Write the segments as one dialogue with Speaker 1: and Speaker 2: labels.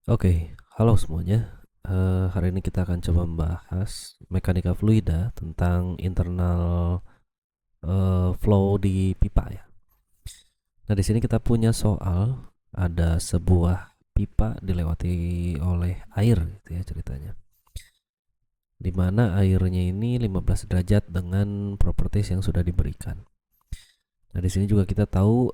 Speaker 1: Oke, halo semuanya. Hari ini kita akan coba membahas mekanika fluida tentang internal flow di pipa ya. Nah, di sini kita punya soal, ada sebuah pipa dilewati oleh air gitu ya ceritanya. Di mana airnya ini 15 derajat dengan properties yang sudah diberikan. Nah, di sini juga kita tahu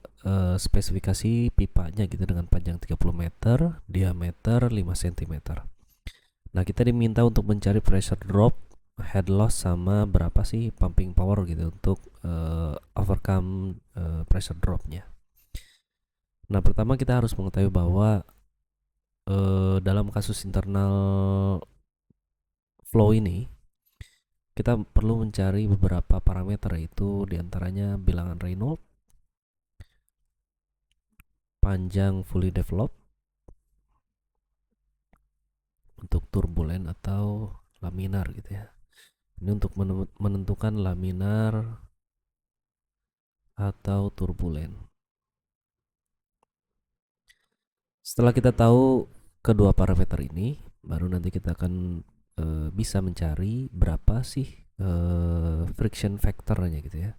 Speaker 1: spesifikasi pipanya gitu dengan panjang 30 meter, diameter 5 cm. Nah, kita diminta untuk mencari pressure drop, head loss, sama berapa sih pumping power gitu untuk overcome pressure dropnya. Nah, pertama kita harus mengetahui bahwa dalam kasus internal flow ini kita perlu mencari beberapa parameter, yaitu diantaranya bilangan Reynolds, panjang fully developed untuk turbulen atau laminar gitu ya. Ini untuk menentukan laminar atau turbulen. Setelah kita tahu kedua parameter ini, baru nanti kita akan bisa mencari berapa sih friction factornya gitu ya.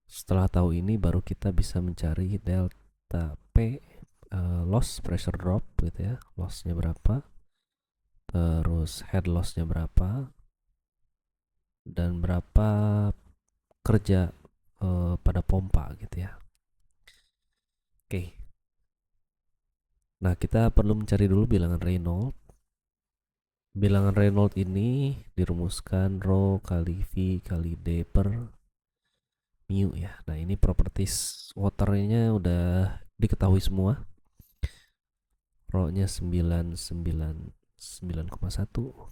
Speaker 1: Setelah tahu ini, baru kita bisa mencari delta P, loss pressure drop gitu ya, lossnya berapa, terus head lossnya berapa, dan berapa kerja pada pompa gitu ya. Oke. Nah, kita perlu mencari dulu bilangan Reynolds. Bilangan Reynolds ini dirumuskan rho kali V kali D per mu ya. Nah, ini properties waternya udah diketahui semua. Rho-nya 9,1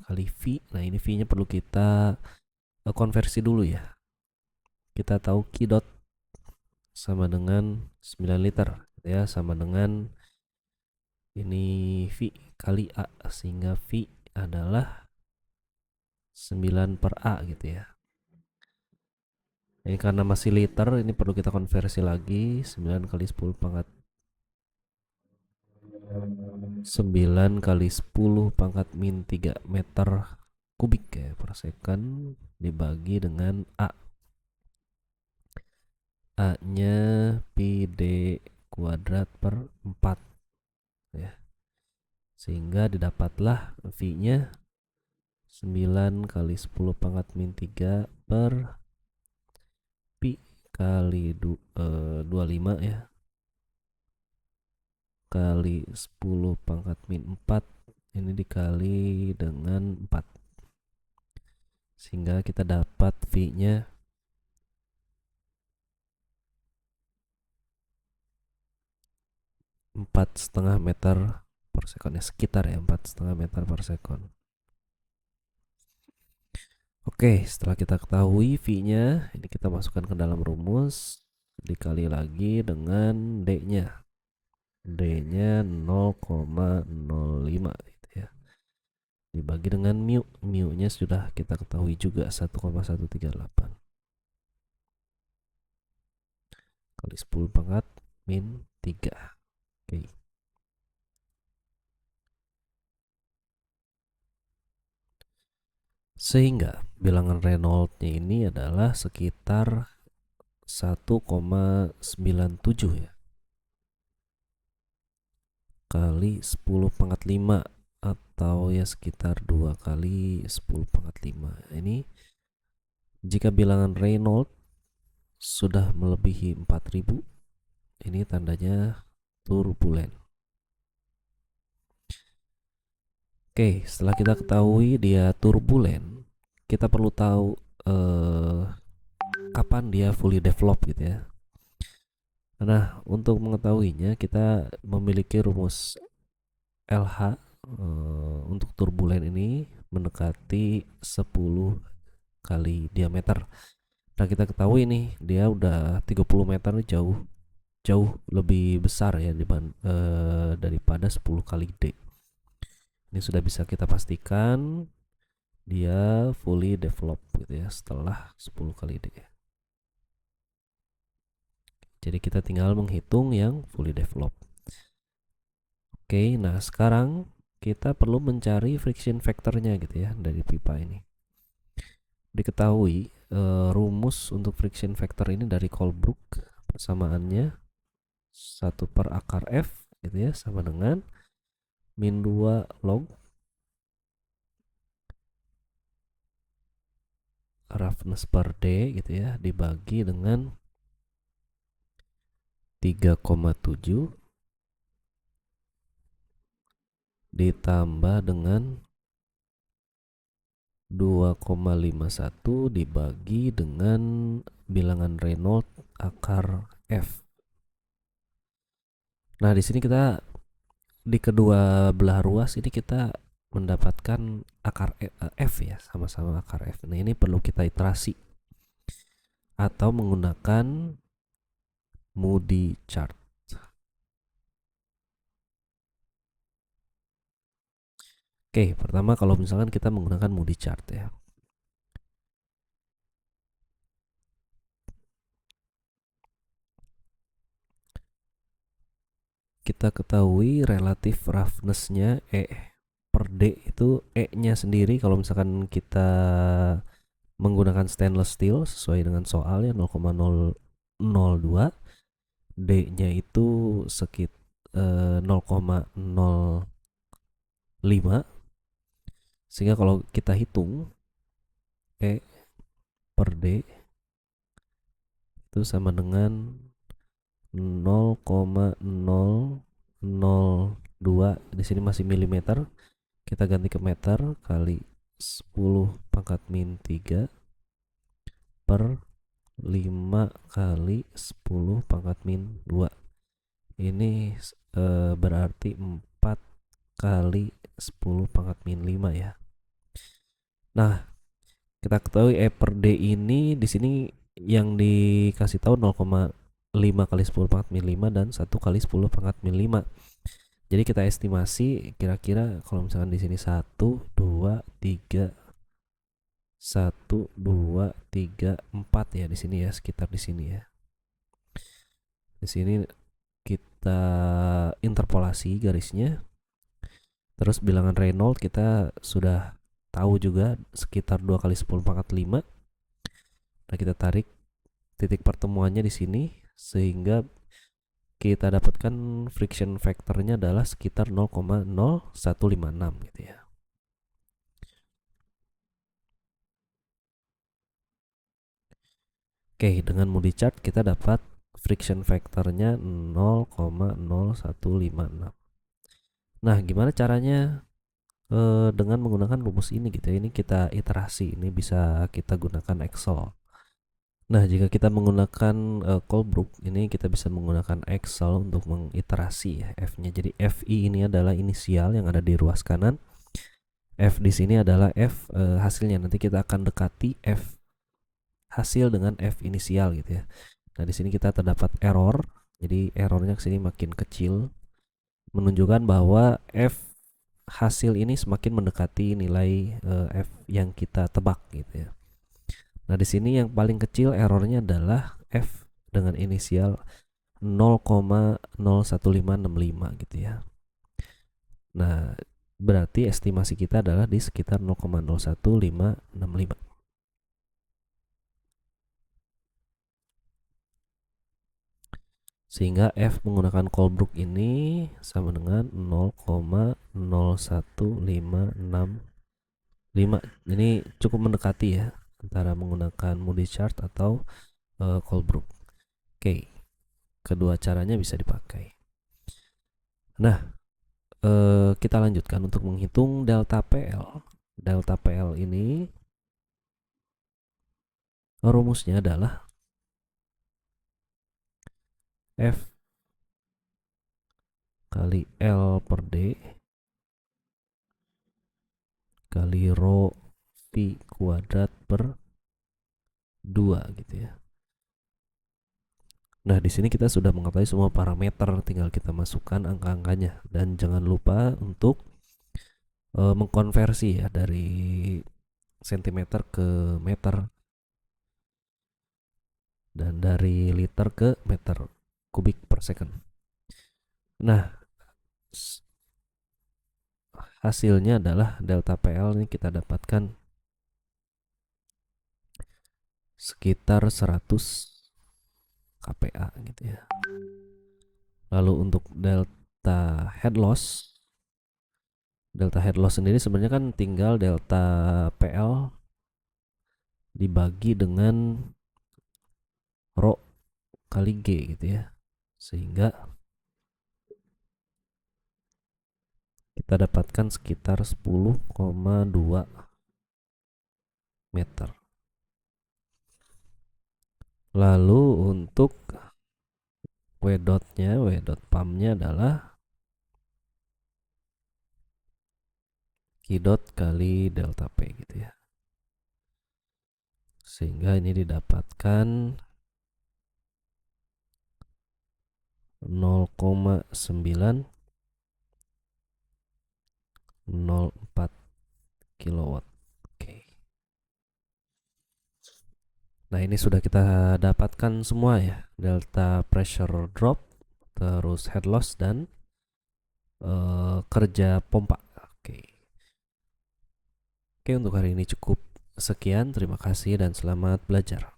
Speaker 1: kali V. Nah, ini V-nya perlu kita konversi dulu ya. Kita tahu Q dot sama dengan 9 liter ya, sama dengan ini V kali A, sehingga V adalah 9 per A gitu ya. Ini karena masih liter, ini perlu kita konversi lagi. 9 kali 10 pangkat 9 kali 10 pangkat min 3 meter kubik ya per second, dibagi dengan A. A nya pi D kuadrat per 4 ya. Sehingga didapatlah V nya 9 kali 10 pangkat min 3 per pi kali 25 ya, kali 10 pangkat min 4, ini dikali dengan 4, sehingga kita dapat V nya 4,5 meter per second ya, sekitar ya 4,5 meter per second. Oke, setelah kita ketahui V nya, ini kita masukkan ke dalam rumus, dikali lagi dengan D nya. D nya 0,05 gitu ya, dibagi dengan mu. Mu nya sudah kita ketahui juga, 1,138 kali 10 pangkat min 3. Oke. Sehingga bilangan Reynolds-nya ini adalah sekitar 1,97 ya, kali 10 pangkat 5, atau ya sekitar 2 kali 10 pangkat 5. Ini jika bilangan Reynolds sudah melebihi 4000, ini tandanya turbulen. Oke, setelah kita ketahui dia turbulen, kita perlu tahu kapan dia fully develop gitu ya. Nah, untuk mengetahuinya kita memiliki rumus LH untuk turbulen ini mendekati 10 kali diameter. Nah, kita ketahui nih dia udah 30 meter nih, jauh lebih besar ya daripada 10 kali D. Ini sudah bisa kita pastikan dia fully develop gitu ya setelah 10 kali D. Jadi kita tinggal menghitung yang fully developed. Oke, nah sekarang kita perlu mencari friction factornya gitu ya dari pipa ini. Diketahui rumus untuk friction factor ini dari Colebrook, persamaannya 1 per akar F gitu ya, sama dengan min 2 log roughness per D gitu ya, dibagi dengan 3,7 ditambah dengan 2,51 dibagi dengan bilangan Reynolds akar F. Nah, di sini kita di kedua belah ruas ini kita mendapatkan akar F ya, sama-sama akar F. Nah, ini perlu kita iterasi atau menggunakan Moody chart. Oke, pertama kalau misalkan kita menggunakan Moody chart ya. Kita ketahui relatif roughness-nya E per D itu E-nya sendiri kalau misalkan kita menggunakan stainless steel sesuai dengan soalnya 0,002, D-nya itu sekitar 0,05, sehingga kalau kita hitung E per D itu sama dengan 0,002. Di sini masih milimeter, kita ganti ke meter, kali 10 pangkat min 3 per 5 kali 10 pangkat min 2. Ini berarti 4 kali 10 pangkat min 5 ya. Nah, kita ketahui E per D ini di sini yang dikasih tahu 0,5 kali 10 pangkat min 5 dan 1 kali 10 pangkat min 5. Jadi kita estimasi kira-kira kalau misalkan di sini 1, 2, 3, 1, 2, 3, 4 ya di sini ya, sekitar di sini ya. Di sini kita interpolasi garisnya. Terus bilangan Reynolds kita sudah tahu juga sekitar 2 kali 10 pangkat 5. Nah, kita tarik titik pertemuannya di sini sehingga kita dapatkan friction factornya adalah sekitar 0,0156 gitu ya. Oke, dengan Moody chart kita dapat friction factornya 0,0156. Nah, gimana caranya dengan menggunakan rumus ini gitu ya. Ini kita iterasi, ini bisa kita gunakan Excel. Nah, jika kita menggunakan Colebrook, ini kita bisa menggunakan Excel untuk mengiterasi ya F-nya. Jadi FI ini adalah inisial yang ada di ruas kanan. F di sini adalah F hasilnya. Nanti kita akan dekati F hasil dengan F inisial gitu ya. Nah, di sini kita terdapat error. Jadi errornya ke sini makin kecil, menunjukkan bahwa F hasil ini semakin mendekati nilai F yang kita tebak gitu ya. Nah, di sini yang paling kecil errornya adalah F dengan inisial 0,01565 gitu ya. Nah, berarti estimasi kita adalah di sekitar 0,01565. Sehingga F menggunakan Colebrook ini sama dengan 0,01565. Ini cukup mendekati ya antara menggunakan Moody chart atau Colebrook. Oke, kedua caranya bisa dipakai. Nah, kita lanjutkan untuk menghitung delta PL. Delta PL ini rumusnya adalah F kali L per D kali rho V kuadrat per 2 gitu ya. Nah, di sini kita sudah mengetahui semua parameter, tinggal kita masukkan angka-angkanya dan jangan lupa untuk mengkonversi ya dari sentimeter ke meter dan dari liter ke meter. kubik per second. Nah, hasilnya adalah delta PL ini kita dapatkan sekitar 100 kPa gitu ya. Lalu untuk delta head loss sendiri sebenarnya kan tinggal delta PL dibagi dengan rho kali G gitu ya, sehingga kita dapatkan sekitar 10,2 meter. Lalu untuk W dot pumpnya adalah Q dot kali delta P gitu ya, sehingga ini didapatkan 0,904 kilowatt. Oke. Nah, ini sudah kita dapatkan semua ya, delta pressure drop, terus head loss, dan kerja pompa. Oke, untuk hari ini cukup sekian. Terima kasih dan selamat belajar.